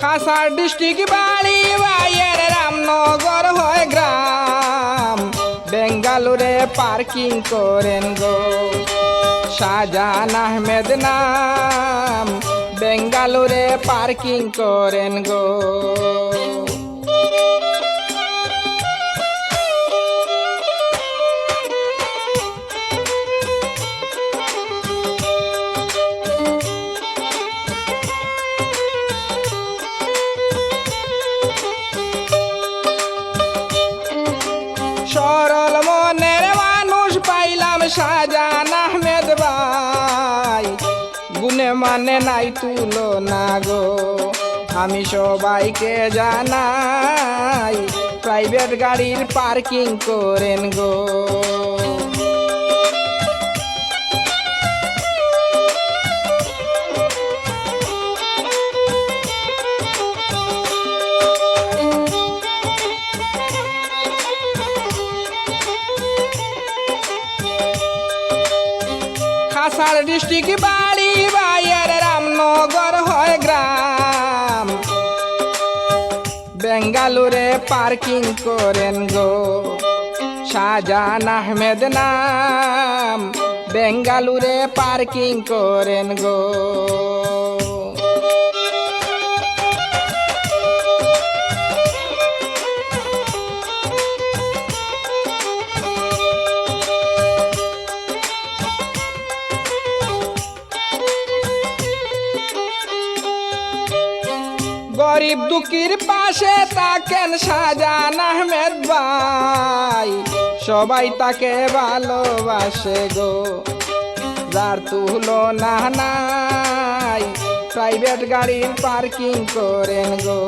খাসার district বাড়ি ভাইয়ের রামনগর হয় গ্রাম, বেঙ্গালুরে পার্কিং করেন গো শাহজাহান আহমেদ নাম, বেঙ্গালুরে পার্কিং করেন গো। সরল মনের মানুষ পাইলাম শাহজাহান আহমেদ ভাই, গুণে মানে নাই তুলনা গো। আমি সবাইকে জানাই প্রাইভেট গাড়ির পার্কিং করেন গো। খাসার ডিস্ট্রিক্ট বাড়ি ভাইয়ের রামনগর হয় গ্রাম, বেঙ্গালুরে পার্কিং করেন গো শাহজাহান আহমেদ নাম, বেঙ্গালুরে পার্কিং করেন গো। গরিব দুঃখীর পাশে থাকেন শাহজাহান আহমেদ ভাই, সবাই তাকে ভালোবাসে গো, যার তুলনা নাই প্রাইভেট গাড়ির পার্কিং করেন গো।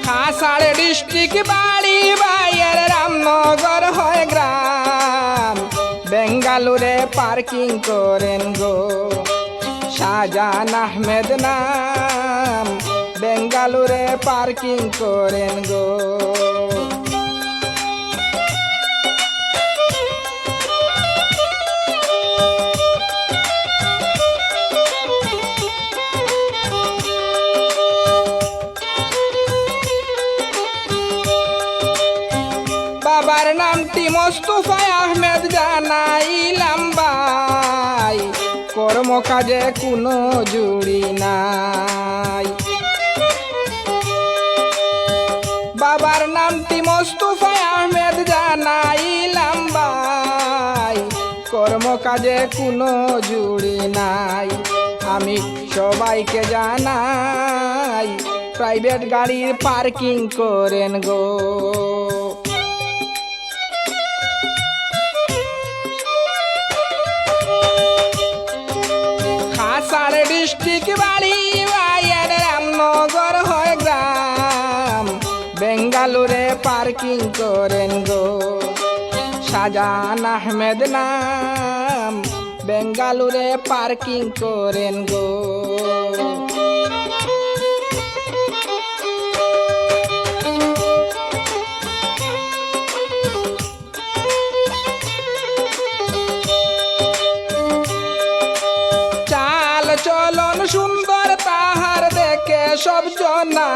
খাসার ডিস্ট্রিক্ট বাড়ি ভাইয়ের রামনগর হয় গ্রাম, বেঙ্গালুরে পার্কিং করেন গো শাহজাহান আহমেদ নাম, বেঙ্গালুরে পার্কিং করেন গো। বাবার নামটি মোস্তফা আহমেদ জানাইলাম ভাই, কর্ম কাজে কোনো জুড়ি নাই। বাবার নামটি মোস্তফা আহমেদ জানাইলাম ভাই, কর্ম কাজে কোনো জুড়ি নাই। আমি সবাইকে জানাই প্রাইভেট গাড়ির পার্কিং করেন গো। খাসার ডিস্ট্রিক্ট বাড়ি ভাইয়ের রামনগর হয় গ্রাম, বেঙ্গালুরে পার্কিং করেন গো শাহজাহান আহমেদ নাম, বেঙ্গালুরে পার্কিং করেন গো। চলন সুন্দর তাহার দেখে সব জনা,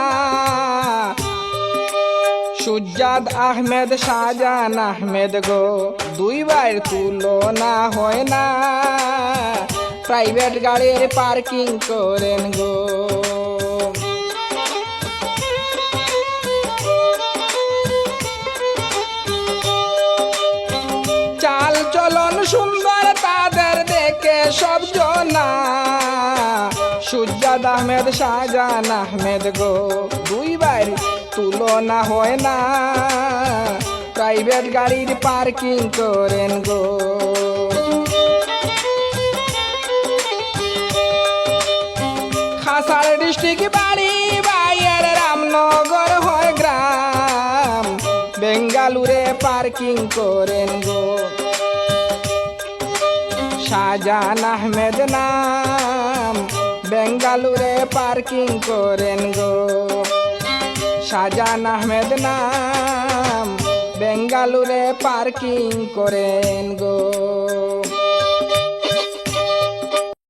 সুজাদ আহমেদ শাহজাহান আহমেদ গো, দুই ভাইয়ের তুলনা হয় না, প্রাইভেট গাড়ির পার্কিং করেন গো। চাল চলন সুন্দর তাদের দেখে সব জনা, সুজাদ আহমেদ শাহজাহান আহমেদ গো, দুই ভাইয়ের তুলনা হয় না, প্রাইভেট গাড়ির পার্কিং করেন গো। খাসার ডিস্ট্রিক্ট বাড়ি ভাইয়ের রামনগর হয় গ্রাম, বেঙ্গালুরে পার্কিং করেন গো শাহজাহান আহমেদ নাম, বেঙ্গালুরে পার্কিং করেন গো শাহজাহান আহমেদ নাম। বেঙ্গালুরে পার্কিং করেন গো।